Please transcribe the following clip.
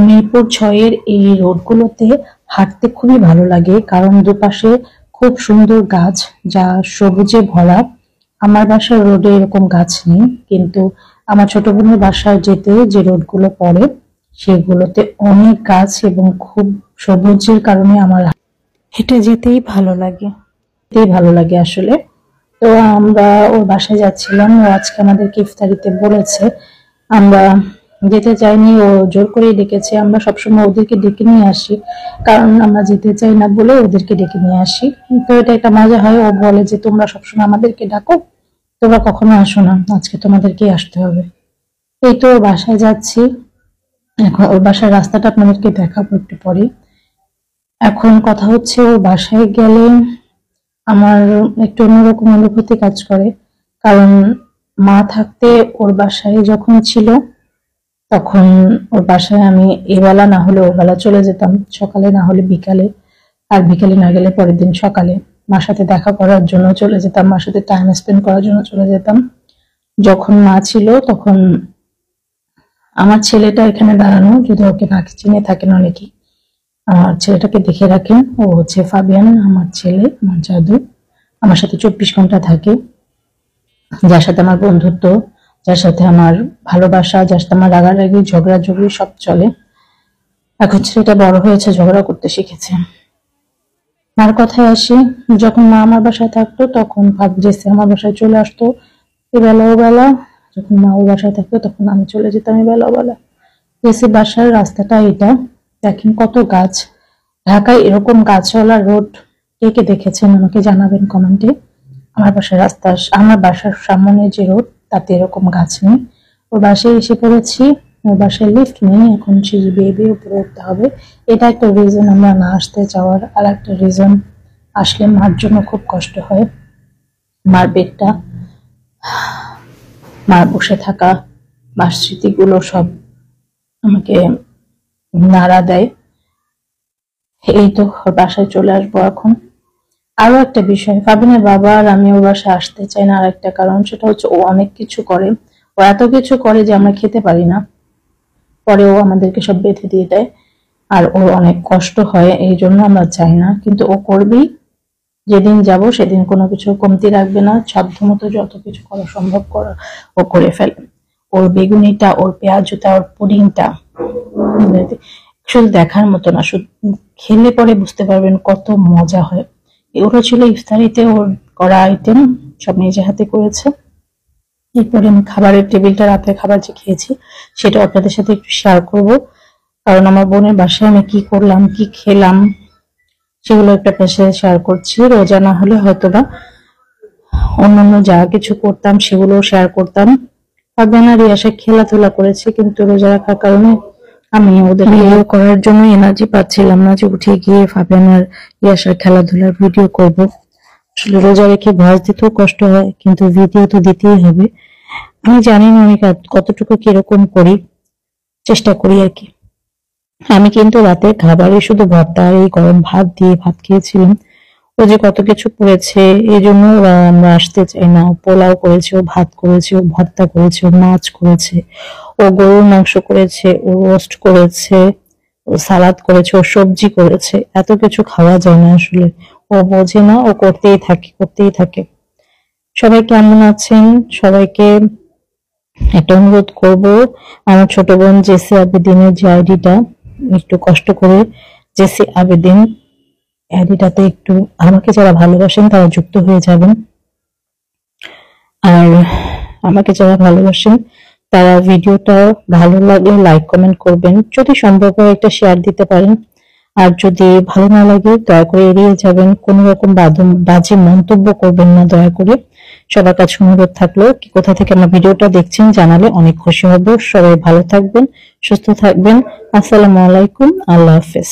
মিরপুর 6-এর এই রোডগুলোতে হাঁটতে খুবই ভালো লাগে, কারণ দুপাশে খুব সুন্দর গাছ যা সবুজে ভরা। আমার বাসার রোডে এরকম গাছ নেই, কিন্তু আমার ছোট বোনের বাসায় যেতে যে রোডগুলো পড়ে সেগুলোতে অনেক গাছ এবং খুব সবুজের কারণে আমার হেঁটে যেতেই ভালো লাগে আসলে। তো আমরা ওর বাসায় যাচ্ছিলাম, ও আজকে আমাদেরকে ইফতারিতে বলেছে। আমরা যেতে চাইনি, ও জোর করেই ডেকেছে। আমরা সবসময় ওদেরকে ডেকে নিয়ে আসি, কারণ আমরা যেতে চাই না বলে ওদেরকে ডেকে নিয়ে আসি। তো এটা একটা মজা হয়। ও বলে যে তোমরা সবসময় আমাদেরকে ডাকো, তোমরা কখনো আসো না, আজকে তোমাদেরকেই আসতে হবে। এই তো ওর বাসায় যাচ্ছি। এখন ওর বাসার রাস্তাটা আপনাদেরকে দেখাবো একটু পরে। এখন কথা হচ্ছে, ওর বাসায় গেলে আমার একটু অন্যরকম অনুভূতি কাজ করে, কারণ মা থাকতে ওর বাসায় যখন ছিল তখন ওর বাসায় আমি এবেলা না হলে ওবেলা চলে যেতাম, সকালে না হলে বিকালে, আর বিকালে না গেলে পরের দিন সকালে মার সাথে দেখা করার জন্য চলে যেতাম, মার সাথে টাইম স্পেন্ড করার জন্য চলে যেতাম। যখন মা ছিল তখন আমার ছেলেটা এখানে দাঁড়ানো, যদি ওকে না চিনে থাকেন অনেকেই, আমার ছেলেটাকে দেখে রাখেন। ও হচ্ছে ফাবিয়ান, আমার ছেলে, আমার জাদু। আমার সাথে 24 ঘন্টা থাকে, যার সাথে আমার বন্ধুত্ব, যার সাথে আমার ভালোবাসা, যার সাথে আমার রাগারাগি ঝগড়াঝগড়ি সব চলে। এখন ছেলেটা বড় হয়েছে, ঝগড়া করতে শিখেছে। মার কথায় আসি, যখন মা আমার বাসায় থাকতো তখন জেসি আমার বাসায় চলে আসতো এবেলা ওবেলা। যখন মা ওর বাসায় থাকতো তখন আমি চলে যেতাম এবেলা ওবেলা। জেসি বাসার রাস্তাটা এটা, দেখেন কত গাছ। ঢাকায় এরকম গাছওয়ালা রোড কে কে দেখেছেন আমাকে জানাবেন কমেন্টে। আমার বাসার সামনে যে রোড তাতে এরকম গাছ নেই। ওর বাসায় এসে পড়েছি, ওর বাসায় লিফট নেই, এখন সিঁড়ি বেয়ে বেয়ে উপরে উঠতে হবে। এটা একটা রিজন আমরা না আসতে চাওয়ার। আর একটা রিজন, আসলে মার জন্য খুব কষ্ট হয়। মার বেডটা, মার বসে থাকা, মার স্মৃতিগুলো সব আমাকে নাড়া দেয়। এই তো ওর বাসায় চলে আসবো এখন। আরো একটা বিষয়, ফাবিনের বাবা আর আমি ওর বাসায় আসতে চাই না আর একটা কারণ, সেটা হচ্ছে ও অনেক কিছু করে। ও এত কিছু করে যে আমরা খেতে পারি না, পরে ও আমাদেরকে সব বেঁধে দিয়ে দেয়, আর ওর অনেক কষ্ট হয়, এই জন্য আমরা চাই না। কিন্তু ও করবেই, যেদিন যাব সেদিন কোনো কিছু কমতি রাখবে না, সাধ্যমতো যত কিছু করা সম্ভব ও করে ফেলে। ওর বেগুনিটা, ওর পেঁয়াজুটা, ওর পুডিংটা শুধু দেখার মতো না, শুধু খেলে পরে বুঝতে পারবেন কত মজা হয়। এগুলো ছিল ইফতারিতে ওর করা আইটেম, সব নিজে হাতে করেছে। এরপরে আমি খাবারের টেবিলটা, রাতের খাবার যে খেয়েছি সেটা আপনাদের সাথে একটু শেয়ার করব, কারণ আমার বোনের বাসায় আমি কি করলাম, কি খেলাম, সেগুলো একটা আপনার সাথে শেয়ার করছি। রোজা না হলে হয়তোবা অন্যান্য যা কিছু করতাম সেগুলো শেয়ার করতাম। ফাবিয়ান আর ইয়াসা খেলাধুলা করেছে, কিন্তু রোজা রাখার কারণে আমি ওদের ভিডিও করার জন্য এনার্জি পাচ্ছিলাম না যে উঠে গিয়ে ফাবিয়ান আর ইয়াসার খেলাধুলার ভিডিও করব। আসলে রোজা রেখে ভয়েস দিতেও কষ্ট হয়, কিন্তু ভিডিও তো দিতেই হবে। আমি জানি না আমি কতটুকু কিরকম করি, চেষ্টা করি আর কি। আমি কিন্তু রাতে খাবারে শুধু ভর্তা আর এই গরম ভাত দিয়ে ভাত খেয়েছিলাম। ও যে কত কিছু করেছে, এই জন্য আমরা আসতে চাই না। ও পোলাও করেছে, ও ভাত করেছে, ও ভর্তা করেছে, ও মাছ করেছে, ও গরুর মাংস করেছে, ও রোস্ট করেছে, ও সালাদ করেছে, ও সবজি করেছে। এত কিছু খাওয়া যায় না আসলে, ও বোঝে না, ও করতেই থাকে। সবাই কেমন আছেন? সবাইকে একটা অনুরোধ করব, আমার ছোট বোন জেসি আবেদিনের যে আইডিটা, একটু কষ্ট করে জেসি আবেদিন আইডিটাতে একটু আমাকে যারা ভালোবাসেন তারা যুক্ত হয়ে যাবেন, আর আমাকে যারা ভালোবাসেন তারা ভিডিওটা ভালো লাগলে লাইক কমেন্ট করবেন, যদি সম্ভব হয় একটা শেয়ার দিতে পারেন। আর যদি ভালো না লাগে দয়া করে এড়িয়ে যাবেন, কোনো রকম বাজে মন্তব্য করবেন না দয়া করে। সবার কাছে অনুরোধ থাকলো, কি কোথা থেকে আমার ভিডিওটা দেখছেন জানালে অনেক খুশি হব। সবাই ভালো থাকবেন, সুস্থ থাকবেন। আসসালামু আলাইকুম, আল্লাহ হাফেজ।